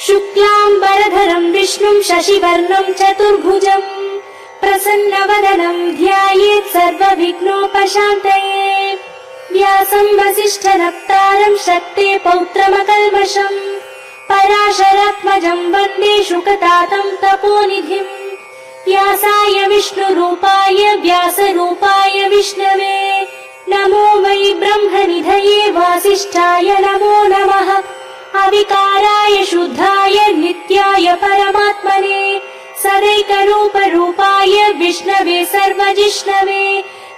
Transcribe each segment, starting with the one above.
शुक्लाम्बरधरं विष्णुं शशिवर्णं चतुर्भुजं प्रसन्नवदनं ध्यायेत् सर्वविघ्नोपशान्तये। व्यासं वसिष्ठनप्तारं शक्ते पौत्रमकल्मषं पराशरात्मजं वन्दे शुकतातं तपोनिधिम्। व्यासाय विष्णुरूपाय व्यासरूपाय विष्णवे नमो वै ब्रह्मनिधये वासिष्ठाय नमो नमः। अविकाराय शुद्धाय नित्याय परमात्मने सदैकरूपरूपाय विष्णवे सर्वजिष्णवे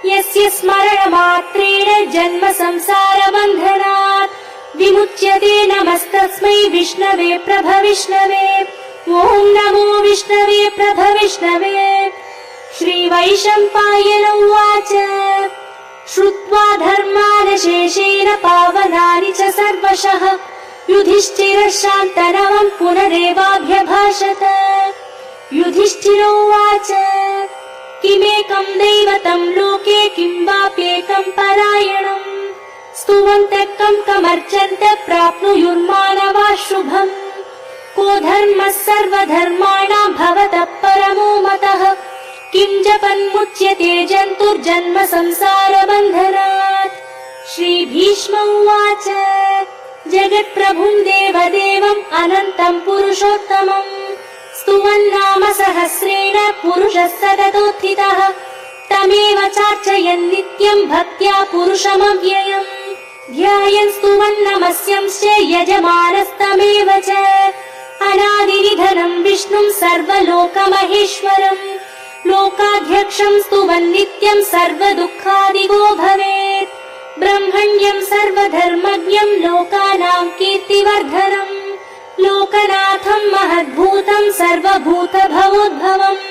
यस्य स्मरणमात्रेण जन्म संसारबन्धनात् विमुच्यते। नमस्तस्मै विष्णवे प्रभविष्णवे। ॐ नमो विष्णवे प्रभविष्णवे। श्रीवैशम्पायन उवाच श्रुत्वा धर्मानशेषेण पावनानि च सर्वशः युधिष्ठिरः शान्तनवं पुनरेवाभ्यभाषत। युधिष्ठिर उवाच किमेकं दैवतं लोके किं वाप्येकं परायणम् स्तुवन्तः कं कमर्चन्तः प्राप्नुयुर्मानवाः शुभम्। को धर्मः सर्वधर्माणां भवतः परमो मतः किं जपन्मुच्यते जन्तुर्जन्म संसारबन्धनात्। श्रीभीष्म उवाच जगत्प्रभुं देवदेवम् अनन्तं पुरुषोत्तमं स्तुवन्नाम सहस्रेण पुरुषः सततोत्थितः तमेव चार्चयन् नित्यं भक्त्या पुरुषमव्ययम्। ध्यायन् स्तुवन्नमस्यंश्च यजमानस्तमेव च अनादिनिधनं विष्णुं सर्वलोकमहेश्वरम् लोकाध्यक्षं स्तुवन् नित्यं सर्वदुःखादिगो भवेत्। ब्रह्मण्यं सर्वधर्मज्ञं लोकानां कीर्तिवर्धनम् लोकनाथं महद्भूतं सर्वभूतभवोद्भवम्।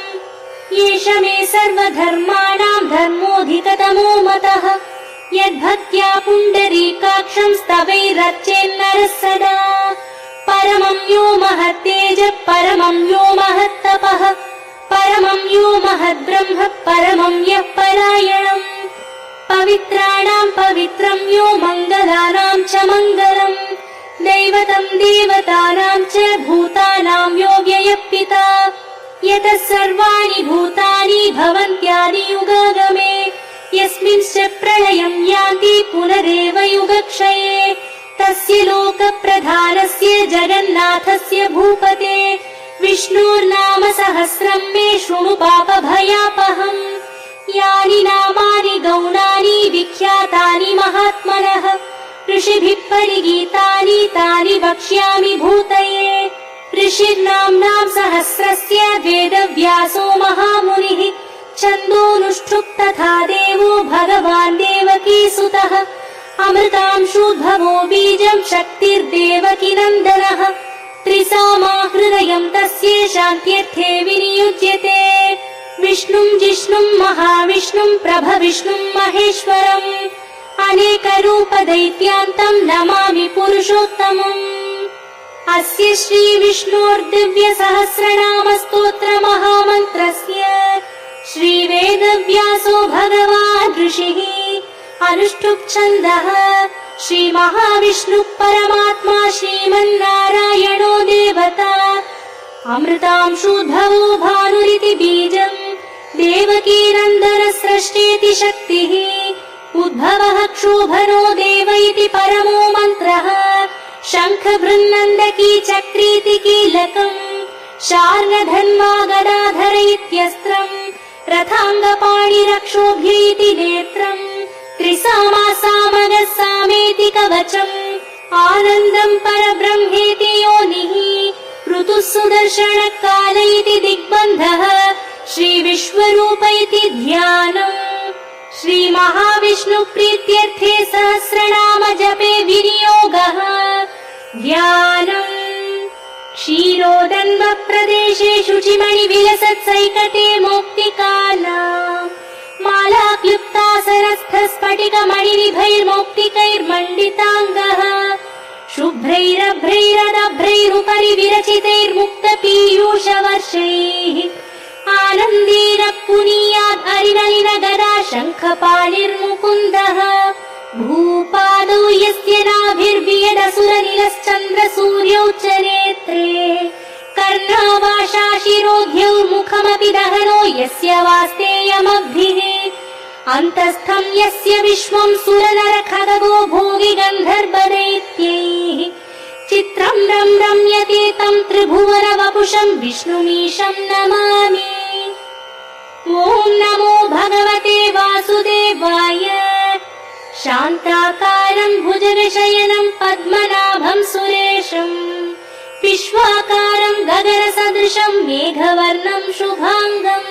एष मे सर्वधर्माणां धर्मोऽधिकतमो मतः यद्भक्त्या पुण्डरीकाक्षं स्तवैरर्चेन्नरः सदा। परमं यो महत्तेजः परमं यो महत्तपः परमं यो महद्ब्रह्म परमं यः परायणम्। पवित्राणां पवित्रं यो मङ्गलानां च मङ्गलम् दैवतं देवतानां च भूतानां यो व्ययः पिता यतः सर्वाणि भूतानि भवन्त्यादियुगागमे यस्मिंश्च प्रलयं यान्ति पुनरेव युगक्षये तस्य लोकप्रधानस्य जगन्नाथस्य भूपते विष्णोर्नाम सहस्रं मे शृणु पापभयापहम्। यानि नामानि गौणानि विख्यातानि महात्मनः ऋषिभिः परिगीतानि तानि वक्ष्यामि भूतये। ऋषिर्नाम्नां सहस्रस्य वेदव्यासो महामुनिः छन्दोनुष्ठुप् तथा देवो भगवान् देवकीसुतः अमृतांशूद्भवो बीजं शक्तिर्देवकीनन्दनः त्रिसामा हृदयं तस्य शान्त्यर्थे विनियुज्यते। विष्णुं जिष्णुं महाविष्णुं प्रभविष्णुं महेश्वरम् अनेकरूपदैत्यान्तं नमामि पुरुषोत्तमम्। अस्य श्रीविष्णोर्दिव्यसहस्रनामस्तोत्रमहामन्त्रस्य श्रीवेदव्यासो भगवान् ऋषिः अनुष्ठुप् छन्दः श्रीमहाविष्णुः परमात्मा श्रीमन्नारायणो देवता अमृतांशूद्भवो भानुरिति बीजम् देवकीनन्दन स्रष्टेति शक्तिः उद्भवः क्षोभनो देव इति परमो मन्त्रः शङ्ख बृन्नन्दकी चक्रीति कीलकम् शार्ङ्गधन्वा गदाधर इत्यस्त्रम् रथाङ्गपाणिरक्षोभ्य इति नेत्रम् त्रिसामा सामगः सामेति कवचम् आनन्दम् परब्रह्मेति योनिः ऋतुः सुदर्शनकाल इति दिग्बन्धः श्रीविश्वरूप इति ध्यानम्। श्रीमहाविष्णुप्रीत्यर्थे सहस्रनाम जपे विनियोगः ध्यानम्। क्षीरोदन्वप्रदेशे शुचिमणिविलसत्सैकटे मौक्तिकानाम् मालाक्लुप्तासरस्थस्फटिकमणिनिभैर्मौक्तिकैर्मण्डिताङ्गः शुभ्रैरभ्रैरदभ्रैरुपरि विरचितैर्मुक्तपीयूषवर्षैः आनन्देन पुनीयात् अरिनलिन गदा शङ्खपाणिर्मुकुन्दः भूपादौ यस्य बाणाभिर्वियदसुरनिलश्चन्द्रसूर्यौ च नेत्रे कर्णावाशा शिरोध्यौ मुखमपि दहनो यस्य वास्तेयमब्धिः अन्तस्थं यस्य विश्वं सुरनरखगो भोगि गन्धर्वदैत्यैः चित्रं रम्यते तं त्रिभुवनवपुषं विष्णुमीशं नमामि। ॐ नमो भगवते वासुदेवाय। शान्ताकारं भुजगशयनं पद्मनाभं सुरेशं विश्वाकारं गगनसदृशं मेघवर्णं शुभाङ्गं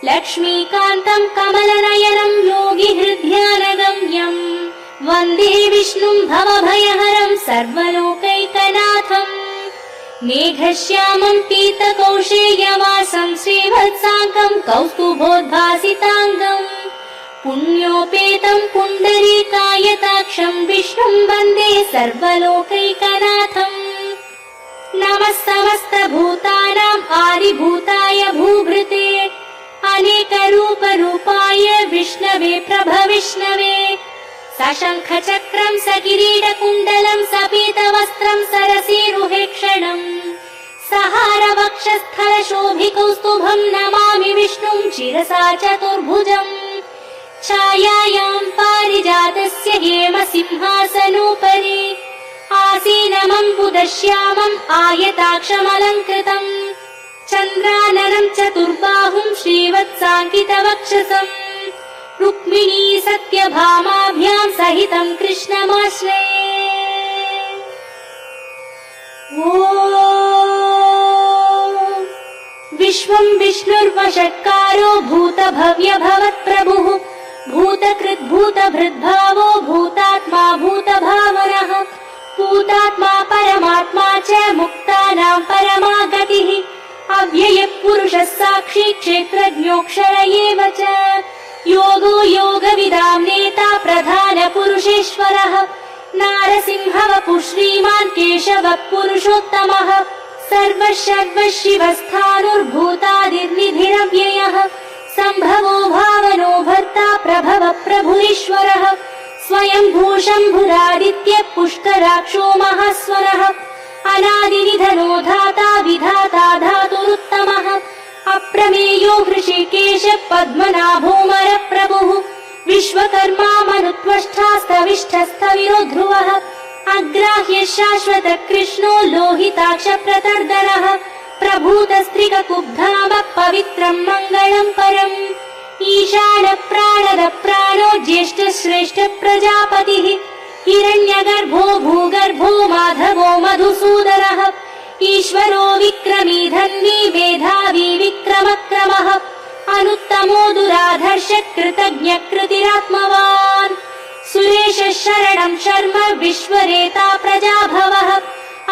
लक्ष्मीकान्तं कमलनयनं योगिहृद्यानगम्यं वन्दे विष्णुं भवभयहरं सर्वलोकैकनाथं मेघश्यामं पीतकौशेयवासं श्रीवत्साङ्गं कौस्तुभोद्भासिताङ्गं पुण्योपेतं पुण्डरीकायताक्षं विष्णुं वन्दे सर्वलोकैकनाथम्। नमः समस्तभूतानाम् आदिभूताय भूभृते अनेकरूपरूपाय विष्णवे प्रभविष्णवे सशङ्खचक्रं सकिरीटकुण्डलं सपीतवस्त्रं सरसीरुहेक्षणम् सहारवक्षस्थलशोभिकौस्तुभं नमामि विष्णुं शिरसा चतुर्भुजम् छायायां पारिजातस्य हेमसिंहासनोपरि आसीनमम्बुदश्यामम् आयताक्षमलङ्कृतम् चन्द्राननं चतुर्बाहुं श्रीवत्साङ्कितवक्षसम् रुक्मिणी सत्यभामाभ्यां सहितं कृष्णमाश्रये। ॐ विश्वं विष्णुर्वषट्कारो भूतभव्यभवत्प्रभुः भूतकृद्भूतभृद्भावो भूतात्मा भूतभावनः भूतात्मा परमात्मा च मुक्तानां परमा गतिः अव्ययपुरुषः साक्षी क्षेत्रज्ञोऽक्षर एव च योगो योगविदां नेता प्रधानपुरुषेश्वरः नारसिंहवपुः श्रीमान् केशवः पुरुषोत्तमः सर्वशिवस्थानुर्भूतादिर्निधिरव्ययः सम्भवो भावनो भर्ता प्रभव प्रभुरीश्वरः स्वयं भूशम्भुरादित्य पुष्कराक्षो महास्वरः अनादिनिधनो धाता विधाता धातुरुत्तमः अप्रमेयो हृषिकेश पद्मनाभोमर प्रभुः विश्वकर्मा मनुत्वष्टास्तविष्ठस्तविरो ध्रुवः अग्राह्य शाश्वत कृष्णो लोहिताक्ष प्रतर्दनः प्रभूतस्त्रिककुब्धाम पवित्रं मङ्गलं परम् ईशान प्राणद प्राणो ज्येष्ठ श्रेष्ठ प्रजापतिः हिरण्यगर्भो भूगर्भो माधवो मधुसूदनः ईश्वरो विक्रमी धन्वी मेधावी विक्रमक्रमः अनुत्तमो दुराधर्ष कृतज्ञ कृतिरात्मवान् सुरेश शरणं शर्म विश्वरेता प्रजाभवः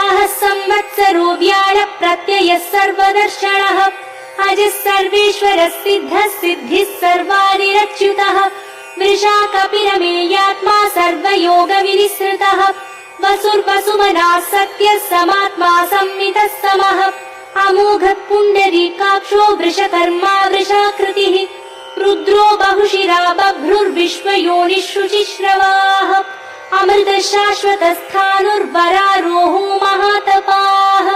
अहः संवत्सरो व्याळ प्रत्ययः सर्वदर्शनः अजः सर्वेश्वरः सिद्धः सिद्धिः सर्वादिरच्युतः वृषा कपिरमेयात्मा सर्वयोगविनिसृतः वसुर्वसुमनः सत्यः समात्मा संवितः समः अमोघः पुण्डरीकाक्षो वृषकर्मा वृषाकृतिः रुद्रो बहुशिरा बभ्रुर्विश्वयोनिः शुचिश्रवाः अमृतः शाश्वतस्थानुर्वरारोहो महातपाः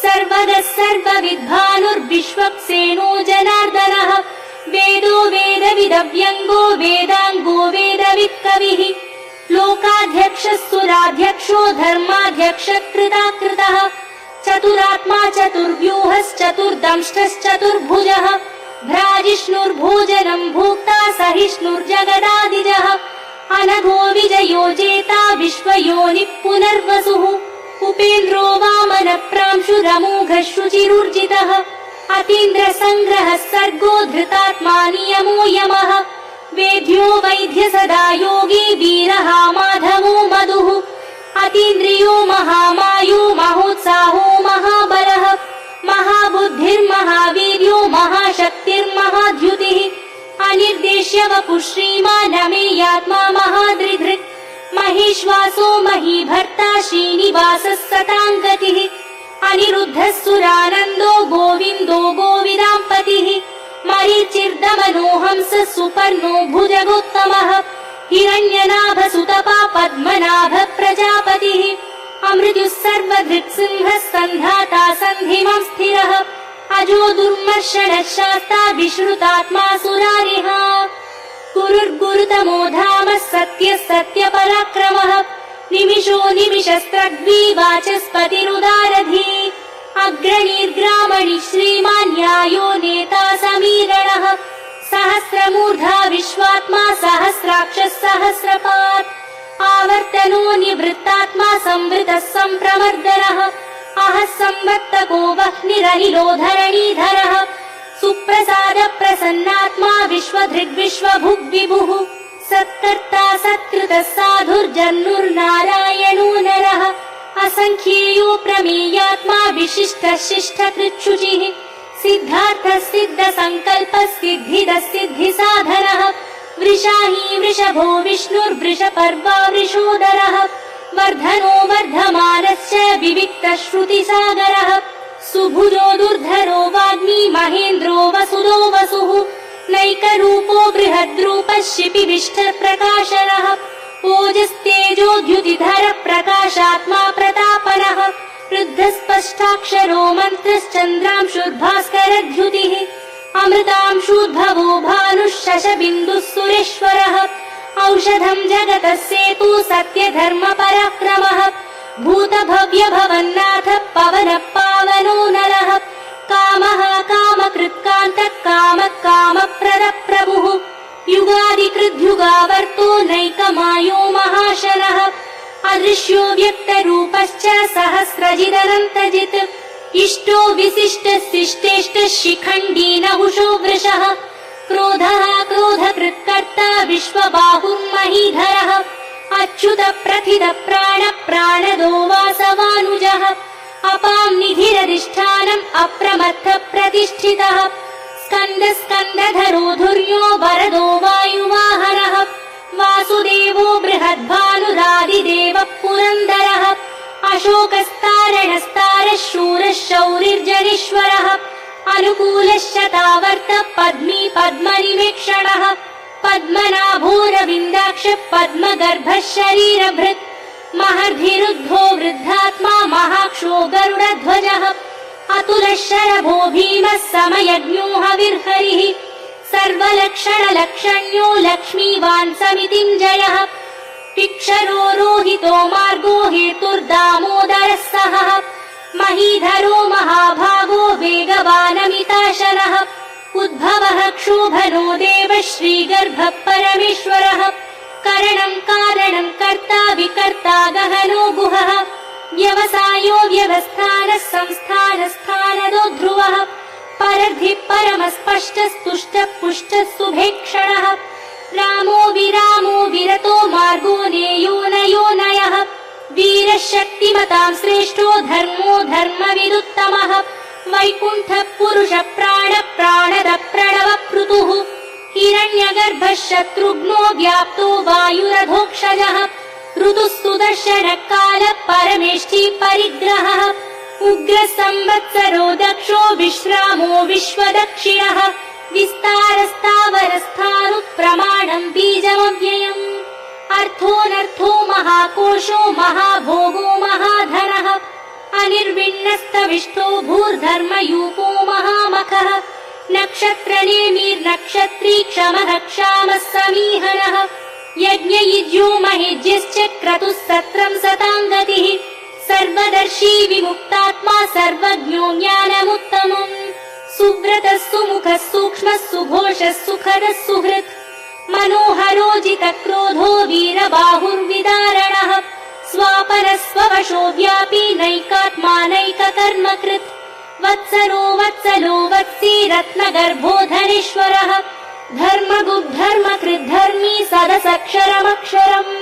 सर्वगः सर्वविद्भानुर्विश्वक्सेनो जनार्दनः वेदो वेदविदव्यङ्गो वेदाङ्गो वेदवित्कविः लोकाध्यक्षः सुराध्यक्षो धर्माध्यक्ष कृताकृतः चतुरात्मा चतुर्व्यूहश्चतुर्दंष्टश्चतुर्भुजः भ्राजिष्णुर्भोजनं भोक्ता सहिष्णुर्जगदादिजः अनघो विजयो जेता विश्वयोनिः पुनर्वसुः उपेन्द्रो वामन प्रांशुरमोघः शुचिरुर्जितः अतीन्द्रसङ्ग्रहः सर्गो धृतात्मा नियमो यमः वेद्यो वैद्य सदा योगी वीरः माधवो मधुः अतीन्द्रियो महामायो महोत्साहो महाबलः महाबुद्धिर्महावीर्यो महाशक्तिर्महाद्युतिः अनिर्देश्य वपुः श्रीमानमेयात्मा महादृधृक् महेश्वासो महीभर्ता श्रीनिवासः सताङ्गतिः अनिरुद्धः सुरानन्दो गोविन्दो गोविदाम्पतिः मरीचिर्दमनोहंसः सुपर्णो भुजगोत्तमः हिरण्यनाभसुतपा पद्मनाभ प्रजा अमृत्युः सर्वधृक्सिंहः सन्धाता सन्धिमं स्थिरः अजो दुर्मर्षणः शास्ता विश्रुतात्मा सुरारिः गुरुर्गुरुतमो धामः सत्यः सत्यपराक्रमः निमिषो निमिषस्त्रग्वीवाचस्पतिरुदारधी अग्रणीर्ग्रामणि श्रीमान् न्यायो नेता समीरणः सहस्रमूर्धा विश्वात्मा सहस्राक्षः सहस्रपात् आवर्तनो निवृत्तात्मा संवृतः सम्प्रमर्दनः अहः संवर्तको वह्निरनिलो धरणीधरः सुप्रसाद प्रसन्नात्मा विश्वधृग्विश्वभुग्विभुः सत्कर्ता सत्कृतः साधुर्जन्नुर्नारायणो नरः असंख्येयो प्रमेयात्मा विशिष्टः शिष्टकृच्छुचिः सिद्धार्थः सिद्धसङ्कल्पः सिद्धिदः सिद्धिसाधनः वृषाही वृषभो विष्णुर्वृषपर्वा वृषोदरः वर्धनो वर्धमानश्च विविक्तः श्रुतिसागरः सुभुजो दुर्धरो वाग्मी महेन्द्रो वसुदो वसुः नैकरूपो बृहद्रूपः शिपिविष्टप्रकाशनः ओजस्तेजोद्युतिधरः प्रकाशात्मा प्रतापनः वृद्धस्पष्टाक्षरो मन्त्रश्चन्द्रांशुर्भास्करद्युतिः अमृतांशूद्भवो भानुः शशबिन्दुः सुरेश्वरः औषधम् जगतः सेतु सत्यधर्मपराक्रमः भूतभव्यभवन्नाथः पवनः पावनो नरः कामः कामकृत्कान्तः कामः कामप्रदः प्रभुः युगादिकृद्युगावर्तो नैकमायो महाशनः अदृश्यो व्यक्तरूपश्च सहस्रजिदनन्तजित् इष्टो विशिष्टशिष्टेष्टः शिखण्डी नहुषो वृषः क्रोधः क्रोधकृत्कर्ता विश्वबाहुर्महीधरः अच्युत प्रथित प्राण प्राणदो वासवानुजः अपां निधिरधिष्ठानम् अप्रमत्थ प्रतिष्ठितः स्कन्द स्कन्दधरो धुर्यो वरदो वायुवाहनः वासुदेवो बृहद्भानुरादिदेवः पुरन्दरः अशोकस्तारणस्तारः शूरः शौरिर्जनीश्वरः अनुकूलश्चतावर्तः पद्मी पद्मनिवेक्षणः पद्मनाभोरविन्दाक्षः पद्मगर्भः शरीरभृत् महर्धिरुद्धो वृद्धात्मा महाक्षो गरुडध्वजः अतुलः शरभो भीमः समयज्ञो हविर्हरिः सर्वलक्षणलक्षण्यो लक्ष्मीवान् समितिञ्जयः पिक्षरो रोहितो मार्गो हेतुर्दामोदरः सहः महीधरो महाभागो वेगवानमिताशनः उद्भवः क्षोभनो देवः श्रीगर्भः परमेश्वरः करणं कारणं कर्ता विकर्ता गहनो गुहः व्यवसायो व्यवस्थानः संस्थानस्थानदो ध्रुवः परर्धिः परमस्पष्टस्तुष्टः पुष्टः सुभेक्षणः रामो विरामो विरतो मार्गो नेयो नयो नयः वीरः शक्तिमतां श्रेष्ठो धर्मो धर्मविदुत्तमः वैकुण्ठः पुरुषः प्राणः प्राणदः प्रणवः पृतुः हिरण्यगर्भः शत्रुघ्नो व्याप्तो वायुरधोक्षजः ऋतुः सुदर्शनः कालः परमेष्ठी परिग्रहः उग्रः संवत्सरो दक्षो विश्रामो विश्वदक्षिणः विस्तारस्तावरस्थाणुः प्रमाणं बीजमव्ययम् अर्थोऽनर्थो महाकोशो महाभोगो महाधनः अनिर्विण्णस्तविष्टो भूर्धर्मयूपो महामखः नक्षत्रनेमिर्नक्षत्री क्षमः क्षामः समीहनः यज्ञयुज्यो महेज्यश्च क्रतुः सत्रं सतां गतिः सर्वदर्शी विमुक्तात्मा सर्वज्ञो ज्ञानमुत्तमम् सुव्रतः सुमुखः सूक्ष्मः सुघोषः सुखदः सुहृत् मनोहरोजितक्रोधो वीरबाहुर्विदारणः स्वापनः स्ववशो व्यापी नैकात्मा नैककर्मकृत् वत्सरो वत्सलो वत्सी रत्नगर्भो धनेश्वरः धर्मगुग्धर्मकृद्धर्मी सदसक्षरमक्षरम्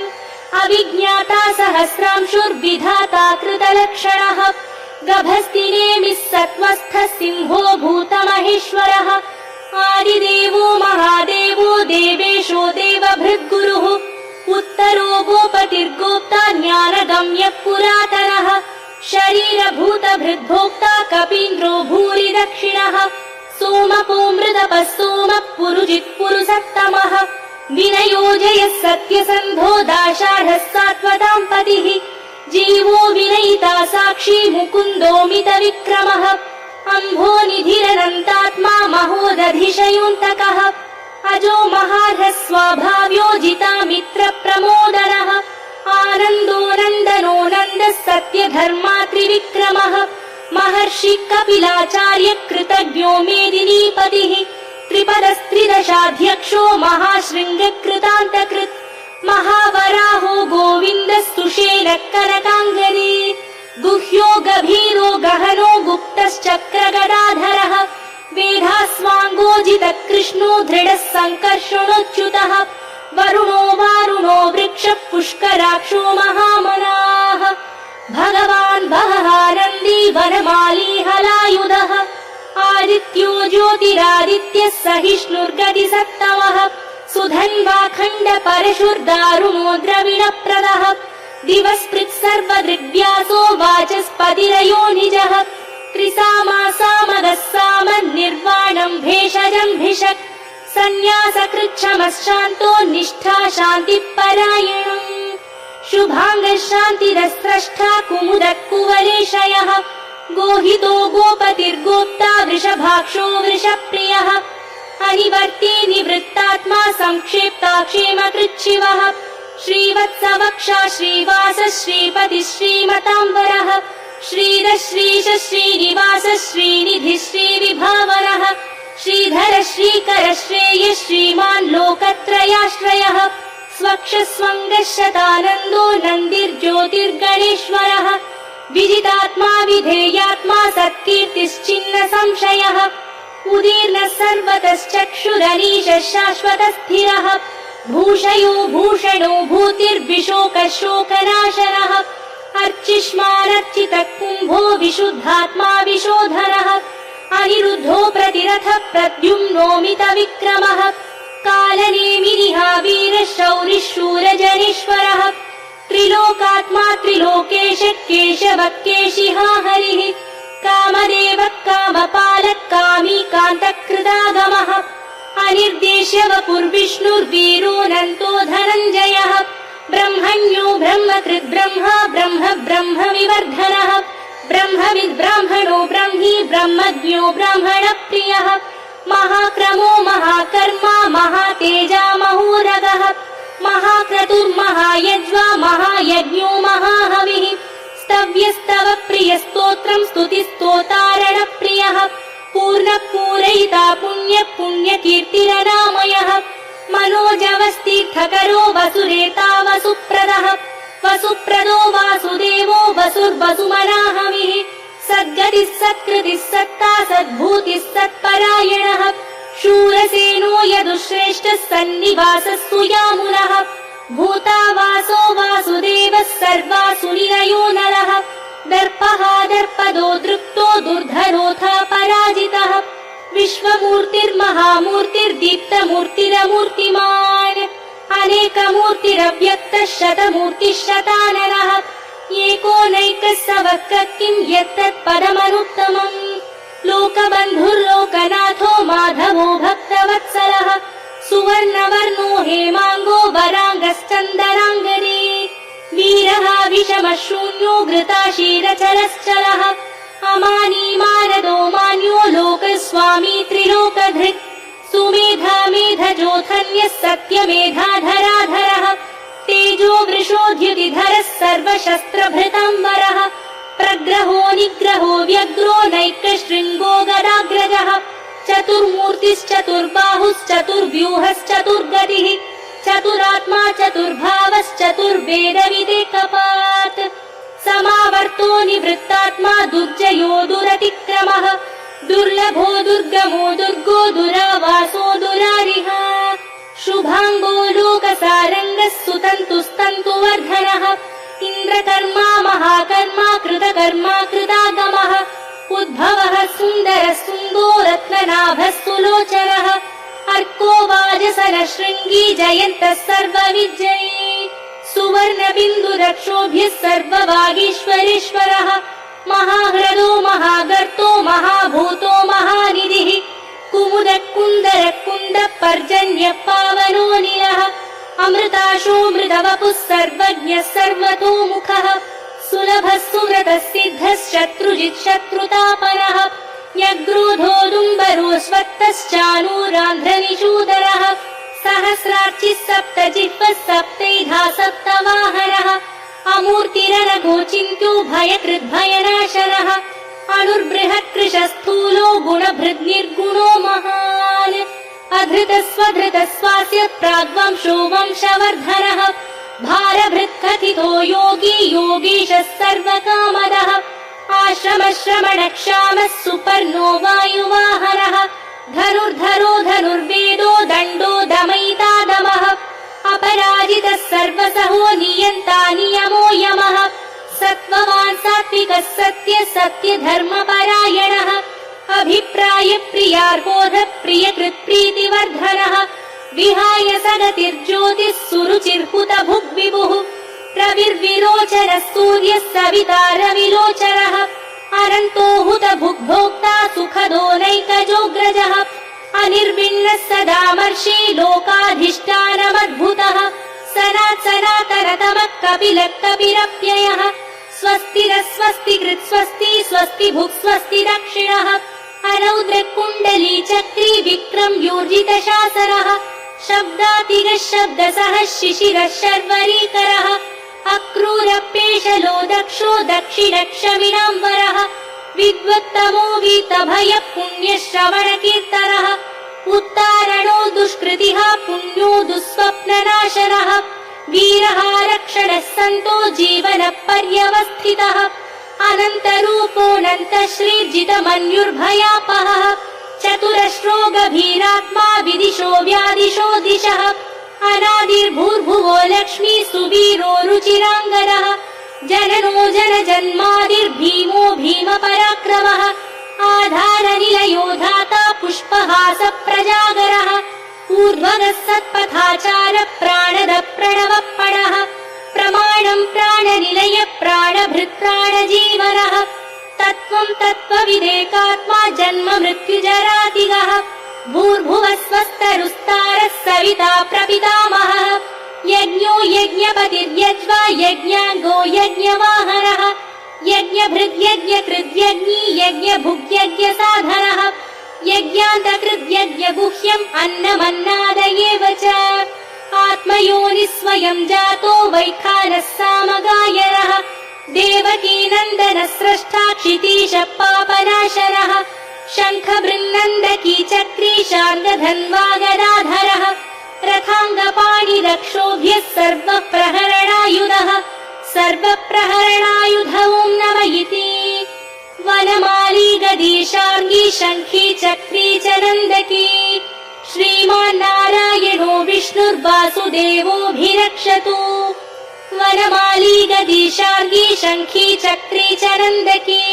अविज्ञाता सहस्रांशुर्विधाता कृतलक्षणः गभस्तिनेमिः सत्त्वस्थः सिंहो भूतमहेश्वरः आदिदेवो महादेवो देवेशो देवभृद्गुरुः उत्तरो गोपतिर्गोप्ता ज्ञानगम्यः पुरातनः शरीरभूतभृद्भोक्ता कपीन्द्रो भूरि दक्षिणः सोमपो मृदपः सोमः पुरुजित् पुरुसत्तमः विनयो जयः सत्यसन्धो दाशाढः सात्वतां पतिः जीवो विनयिता साक्षी मुकुन्दोमित विक्रमः अम्भो निधिरनन्तात्मा महोदधिशयोऽन्तकः अजो महार्हः स्वाभाव्यो जिता मित्र प्रमोदनः आनन्दो नन्दनो नन्दः सत्यधर्मा त्रिविक्रमः महर्षि कपिलाचार्य कृतज्ञो मेदिनीपतिः त्रिपदस्त्रिदशाध्यक्षो महाशृङ्गकृतान्तकृत् महावराहो गोविन्दस्तुषेण कनकाङ्गने गुह्यो गभीरो गहनो गुप्तश्चक्रगदाधरः वेधास्वाङ्गोजित कृष्णो दृढः सङ्कर्षणोच्युतः वरुणो वारुणो वृक्षः पुष्कराक्षो महामनाः भगवान् बहहानन्दी वनमाली हलायुधः आदित्यो ज्योतिरादित्यः सहिष्णुर्गतिसत्तमः सुधन्वा खण्ड परशुर्दारुणो द्रविणप्रदः दिवस्पृक् सर्वदृग्व्यासो वाचस्पतिरयो निजः त्रिसामा सामगः सामन्निर्वाणम् भेषजम् भिषक् सन्न्यासकृच्छमश्शान्तो निष्ठा शान्तिपरायणम् शुभाङ्गः शान्तिरस्रष्टा कुमुदः कुवलेशयः गोहितो गोपतिर्गोप्ता वृषभाक्षो वृषप्रियः अनिवर्ती निवृत्तात्मा संक्षेप्ता क्षेमकृच्छिवः श्रीवत्सवक्षा श्रीवास श्रीपति श्रीमताम्बरः श्रीधः श्रीश श्रीनिवास श्रीनिधि श्रीविभावरः श्रीधर श्रीकर श्रेय श्रीमान् लोकत्रयाश्रयः स्वक्षस्वङ्गः शतानन्दो नन्दिर्ज्योतिर्गणेश्वरः विजितात्मा विधेयात्मा सत्कीर्तिश्चिन्न संशयः उदीर्णः सर्वतश्चक्षुरनीशः शाश्वतस्थिरः भूषयो भूषणो भूतिर्विशोकः शोकनाशनः अर्चिष्मानर्चितः कुम्भो विशुद्धात्मा विशोधरः अनिरुद्धो प्रतिरथः प्रद्युम्नोमित विक्रमः कालनेमिनिहा वीरः शौरिः शूरजनेश्वरः त्रिलोकात्मा त्रिलोकेश केशवः केशिहा हरिः कामदेवः कामपालः कामी कान्तकृदागमः अनिर्देश्य वपुर्विष्णुर्वीरोऽनन्तो धनञ्जयः ब्रह्मण्यो ब्रह्मकृद् ब्रह्मा ब्रह्म ब्रह्म विवर्धनः ब्रह्मविद् ब्राह्मणो ब्रह्मी ब्रह्मज्ञो ब्राह्मणप्रियः महाक्रमो महाकर्मा महातेजा महोरगः महाक्रतुर्महायज्वा महायज्ञो महाहविः स्तव्यस्तव प्रियस्तोत्रम् स्तुतिस्तोतारणप्रियः पूर्णपूरयिता पुण्य पुण्यकीर्तिरनामयः मनोजवस्तीर्थकरो वसुरेता वसुप्रदः वसुप्रदो वासुदेवो वसुर्वसुमनाहविः सद्गतिः सत्कृतिः सत्ता सद्भूतिः सत्परायणः शूरसेनो यदुश्रेष्ठः सन्निवासः सुयामुनः भूता वासो वासुदेवः सर्वासुनिरयो नरः दर्पः दर्पदो दृप्तो दुर्धरोऽथा पराजितः विश्वमूर्तिर्महामूर्तिर्दीप्तमूर्तिरमूर्तिमान् अनेकमूर्तिरव्यक्तः शतमूर्तिः शताननः एको नैकः स वक्त्रः किं यत्तत् पदमनुत्तमम् लोकबन्धुर्लोकनाथो माधवो भक्तवत्सलः सुवर्णवर्णो हेमाङ्गो वराङ्गश्चन्दराङ्गने वीरः विषमशून्यो घृताशीरचलश्चलः अमानी मानदो मान्यो लोकस्वामी त्रिलोकधृक् सुमेधा मेधजोधन्यः सत्यमेधाधराधरः तेजो वृषोद्युतिधरः सर्वशस्त्रभृताम्बरः प्रग्रहो निग्रहो व्यग्रो नैकशृङ्गो गदाग्रजः चतुर्मूर्तिश्चतुर्बाहुश्चतुर्व्यूहश्चतुर्गतिः चतुरात्मा चतुर्भावश्चतुर्वेदविदेकपात् समावर्तो निवृत्तात्मा दुर्जयो दुरतिक्रमः दुर्लभो दुर्गमो दुर्गो दुरावासो दुरारिः शुभाङ्गो लोकसारङ्गः सुतन्तुस्तन्तुवर्धनः इन्द्रकर्मा महाकर्मा कृतकर्मा कृतागमः उद्भवः सुन्दरः सुन्दो रत्ननाभः सुलोचनः अर्को वाजसनः शृङ्गी जयन्तः सर्वविजयी सुवर्णबिन्दुरक्षोभ्यः सर्ववागीश्वरेश्वरः महाह्रदो महागर्तो महाभूतो महानिधिः कुमुदः कुन्दरः कुन्दः पर्जन्यः पावनो निरः अमृताशो मृदवपुः सर्वज्ञः सर्वतोमुखः सुलभः सुव्रतः सिद्धः शत्रुजित् शत्रुतापनः न्यग्रोधोदुम्बरो स्वत्तश्चानूरान्ध्रनिषूदरः सहस्रार्चिः सप्तजिह्वः सप्तैधा सप्तवाहनः अमूर्तिरनघोचिन्त्यो भयकृद्भयनाशनः अणुर्बृहत्कृशस्थूलो गुणभृद्निर्गुणो महान् अधृतस्वधृतस्वास्य प्राग्वंशो वंशवर्धनः भारभृत्कथितो योगी योगीशः सर्वकामदः आश्रमश्रमणक्षामः सुपर्णो वायुवाहनः धनुर्धरो धनुर्वेदो दण्डो दमयिता दमः अपराजितः सर्वसहो नियन्ता नियमो यमः सत्त्ववान् सात्विकः सत्य सत्य धर्मपरायणः अभिप्राय प्रियार्बोध प्रियकृत्प्रीतिवर्धनः विहाय सगतिर्ज्योतिः सुरुचिर्हुत भुग्विभुः प्रविर्विरोचनः सूर्यः सविता रविलोचनः अनन्तो हुत भुग्भोक्ता सुखदो नैकजोग्रजः अनिर्विण्णः सदामर्षि लोकाधिष्ठानमद्भुतः सनातनतमः कपिलः कपिरप्ययः स्वस्तिरः स्वस्तिकृत् स्वस्ति स्वस्ति भुक् स्वस्ति दक्षिणः अरौद्रः कुण्डली चक्री विक्रम योर्जितशासनः शब्दातिगः शब्दसः शिशिरः शर्वरीकरः अक्रूरपेशलो दक्षो दक्षिणक्षमिणाम्बरः विद्वत्तमो वीतभयः पुण्यश्रवणकीर्तनः उत्तारणो दुष्कृतिः पुण्यो दुःस्वप्ननाशनः वीरः रक्षणः सन्तो जीवनः पर्यवस्थितः अनन्तरूपोऽनन्तश्रीर्जितमन्युर्भयापहः चतुरश्रो गभीरात्मा विदिशो व्यादिशो दिशः अनादिर्भूर्भुवो लक्ष्मी सुवीरो रुचिराङ्गनः जननो जनजन्मादिर्भीमो भीमपराक्रमः आधारनिलयो धाता पुष्पहास प्रजागरः ऊर्ध्वगः सत्पथाचार प्राणद प्रणवपणः प्रमाणं प्राणनिलय प्राणभृत् प्राणजीवनः तत्त्वं तत्त्वविदेकात्मा जन्म मृत्युजरातिगः भूर्भुवः स्वस्तरुस्तारः सविता प्रपितामहः यज्ञो यज्ञपतिर्यज्वा यज्ञाङ्गो यज्ञवाहनः यज्ञभृद्यज्ञकृद्यज्ञी यज्ञभुग्यज्ञसाधनः यज्ञान्तकृद्यज्ञगुह्यम् अन्नमन्नादयेव च आत्मयोनिः स्वयं जातो वैखानः सामगायनः देवकीनन्दनः स्रष्टा क्षितीशः पापनाशनः शङ्खबृन्नन्दकी चक्री शार्ङ्गधन्वागदाधरः रथाङ्गपाणिरक्षोभ्यः सर्वप्रहरणायुधः सर्वप्रहरणायुध ॐ नम इति वनमाली गदी शार्ङ्गी शङ्खी चक्री च नन्दकी श्रीमान्नारायणो विष्णुर्वासुदेवोऽभिरक्षतु वनमाली गदी शार्ङ्गी शङ्खी चक्री च नन्दकी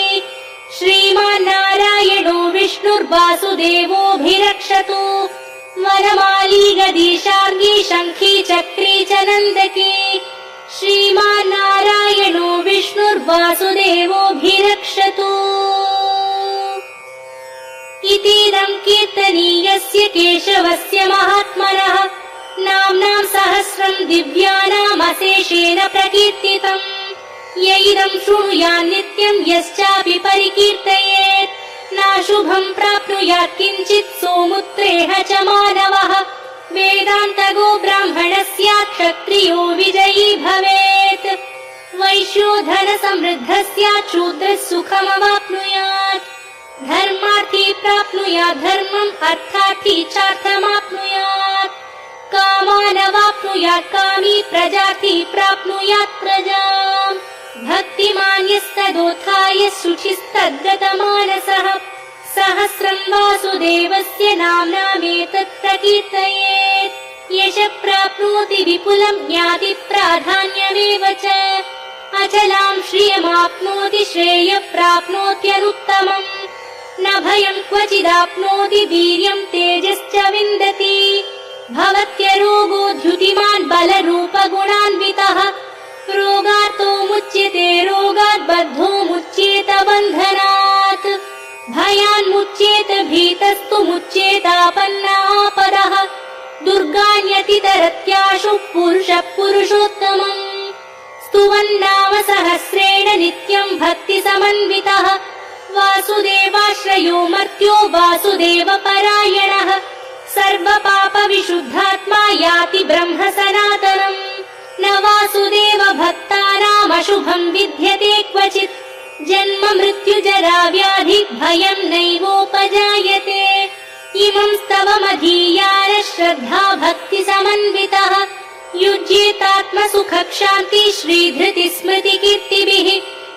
श्रीमान्नारायणो विष्णुर्वासुदेवोऽभिरक्षतु वनमाली गदी शार्ङ्गी शङ्खी चक्री च नन्दकी श्रीमान्नारायणो विष्णुर्वासुदेवोऽभिरक्षतु इतीदं कीर्तनीयस्य केशवस्य महात्मनः नाम्नां सहस्रं दिव्यानामशेषेण प्रकीर्तितम् य इदं शृणुयात् नित्यं यश्चापि परिकीर्तयेत् नाशुभं प्राप्नुयात् किञ्चित् सोमुत्रेह च मानवः वेदान्तगो ब्राह्मणः स्यात् क्षत्रियो विजयी भवेत् वैश्यो धनसमृद्धः स्यात् शूद्रः सुखमवाप्नुयात् धर्मार्थी प्राप्नुयात् धर्मम् अर्थार्थी चार्थमाप्नुयात् कामानवाप्नुयात् कामी प्रजार्थी प्राप्नुयात् प्रजाम् भक्तिमान् यस्तदोत्थाय शुचिस्तद्गतमानसः सहस्रं वासुदेवस्य नाम्नामेतत् प्रकीर्तयेत् यशः प्राप्नोति विपुलं ज्ञाति प्राधान्यमेव च अचलां श्रियमाप्नोति श्रेयः प्राप्नोत्यनुत्तमम् न भयं क्वचिदाप्नोति वीर्यं तेजश्च विन्दति भवत्यरोगो द्युतिमान् बलरूपगुणान्वितः रोगार्तो मुच्यते रोगात् बद्धो मुच्येत बन्धनात् भयान्मुच्येत भीतस्तु मुच्येतापन्नापदः दुर्गान्यतितरत्याशु पुरुषः पुरुषोत्तमम् स्तुवन्ना नाम सहस्रेण नित्यं भक्ति समन्वितः वासुदेवाश्रयो मर्त्यो वासुदेव परायणः सर्वपाप विशुद्धात्मा याति ब्रह्म सनातनम् न वासुदेव भक्तानामशुभं विद्यते क्वचित् जन्म मृत्यु जरा व्याधि भयं नैवोपजायते इमं स्तवमधीयान श्रद्धा भक्ति समन्वितः युज्येतात्मसुखक्षान्ति श्रीधृति स्मृति कीर्तिभिः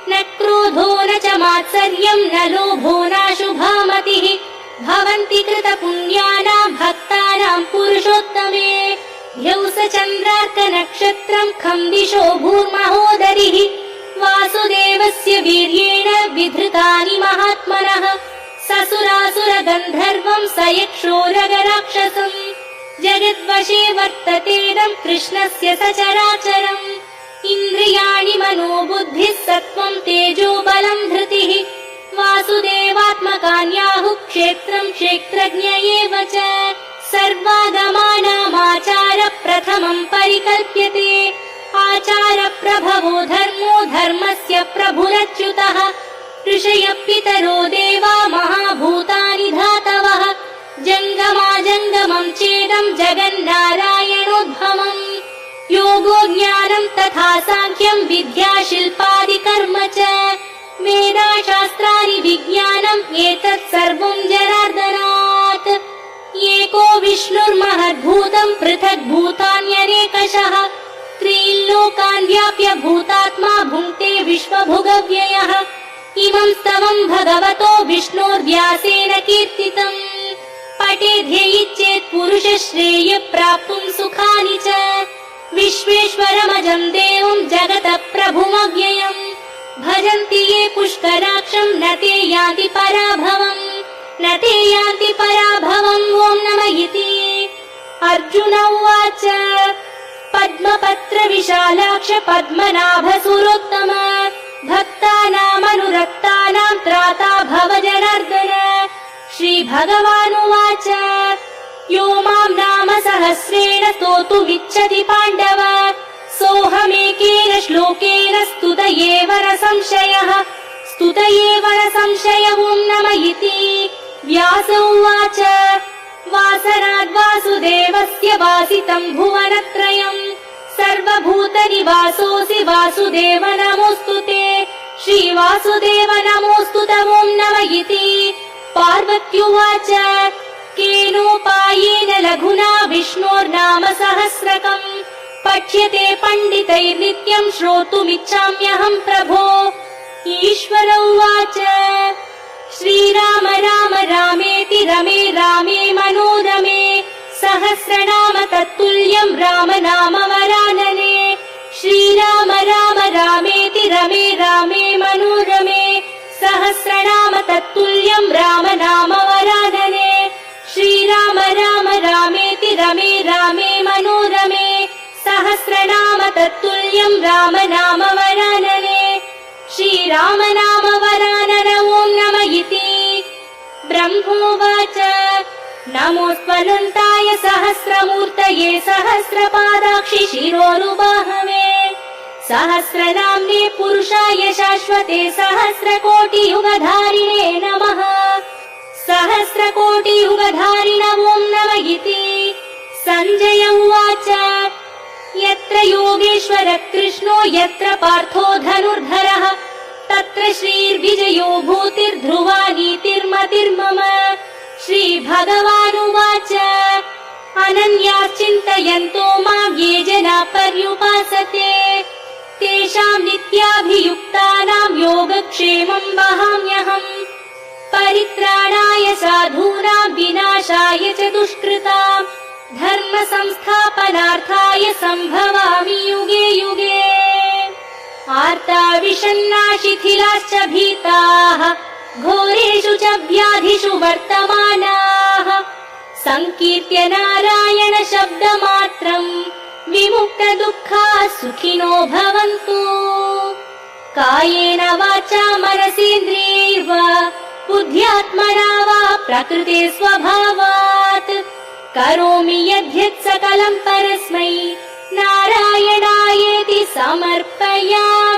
न क्रोधो न च मात्सर्यं न लोभो नाशुभा मतिः भवन्ति कृतपुण्यानां भक्तानां पुरुषोत्तमे ह्यौस चन्द्रार्कनक्षत्रं खं दिशो भूर्महोदरिः वासुदेवस्य वीर्येण विधृतानि महात्मनः ससुरासुरगन्धर्वं स यक्षोरगराक्षसम् जगद्वशे वर्ततेदं कृष्णस्य सचराचरम् इन्द्रियाणि मनोबुद्धिः सत्त्वं तेजो बलं धृतिः वासुदेवात्मकान्याहुः क्षेत्रं क्षेत्रज्ञ एव च सर्वागमानामाचार प्रथमं परिकल्प्यते आचार प्रभवो धर्मो धर्मस्य प्रभुरच्युतः ऋषयः पितरो देवा महाभूतानि धातवः जङ्गमाजङ्गमं चेदं जगन्नारायणोद्भवम् योगो ज्ञानं तथा साङ्ख्यं विद्या शिल्पादिकर्म च वेदाशास्त्राणि विज्ञानम् एतत् सर्वं जनार्दनात् एको विष्णुर्महद्भूतं पृथक् भूतान्यनेकशः त्रील्लोकान् व्याप्य भूतात्मा भुङ्क्ते विश्वभुगव्ययः इमं स्तवं भगवतो विष्णोर्व्यासेन कीर्तितम् पठेद्येच्चेत् पुरुषश्रेय प्राप्तुं सुखानि च विश्वेश्वरमजं देवं जगतः प्रभुमव्ययम् भजन्ति ये पुष्कराक्षं न ते यान्ति पराभवम् न ते यान्ति पराभवम् ॐ नमः इति अर्जुन उवाच पद्मपत्र विशालाक्ष पद्मनाभ सुरोत्तम भक्तानामनुरक्तानां त्राता भव जनार्दन श्रीभगवानुवाच यो मां नाम सहस्रेण स्तोतुमिच्छति पाण्डव सोऽहमेकेन श्लोकेन स्तुत एव न संशयः स्तुत एव न संशय ॐ नमः इति व्यास उवाच वासराद्वासुदेवस्य वासितं भुवनत्रयम् सर्वभूतनिवासोऽसि वासुदेव नमोऽस्तु ते श्रीवासुदेव नमोऽस्तु तं ॐ नमः इति पार्वत्युवाच केनोपायेन लघुना विष्णोर्नाम सहस्रकम् पठ्यते पण्डितैर्नित्यं श्रोतुमिच्छाम्यहं प्रभो ईश्वर उवाच श्रीराम राम रामेति रमे रामे मनोरमे सहस्रनाम तत्तुल्यं राम नाम वरानने श्रीराम राम रामेति रमे रामे मनोरमे सहस्रनाम तत्तुल्यं राम नाम वरानने श्रीराम राम रामेति रमे रामे मनोरमे सहस्रनाम तत्तुल्यं राम नाम वरानने श्रीराम नाम वरानन ॐ नमः इति ब्रह्मोवाच नमोऽस्त्वनन्ताय सहस्रमूर्तये सहस्रपादाक्षि शिरोरुबाहवे सहस्रनाम्ने पुरुषाय शाश्वते सहस्रकोटियुगधारिणे नमः सहस्रकोटियुगधारिण ॐ नमः इति सञ्जय उवाच यत्र योगेश्वर कृष्णो यत्र पार्थो धनुर्धरः तत्र श्रीर्विजयो भूतिर्ध्रुवा नीतिर्मतिर्मम श्रीभगवानुवाच अनन्याश्चिन्तयन्तो मां ये जना पर्युपासते तेषां नित्याभियुक्तानां योगक्षेमं वहाम्यहम् परित्राणाय साधूनां विनाशाय च दुष्कृतां धर्म संस्थापनार्थाय सम्भवामि युगे युगे आर्ता विषण्णा शिथिलाश्च भीताः घोरेषु च व्याधिषु वर्तमानाः संकीर्त्य नारायण शब्दमात्रम् विमुक्त दुःखाः सुखिनो भवन्तु कायेन वाचा मनसेन्द्रियैर्वा बुद्ध्यात्मना वा प्रकृते स्वभावात् करोमि यद्यत् सकलं परस्मै नारायणायेति समर्पयामि।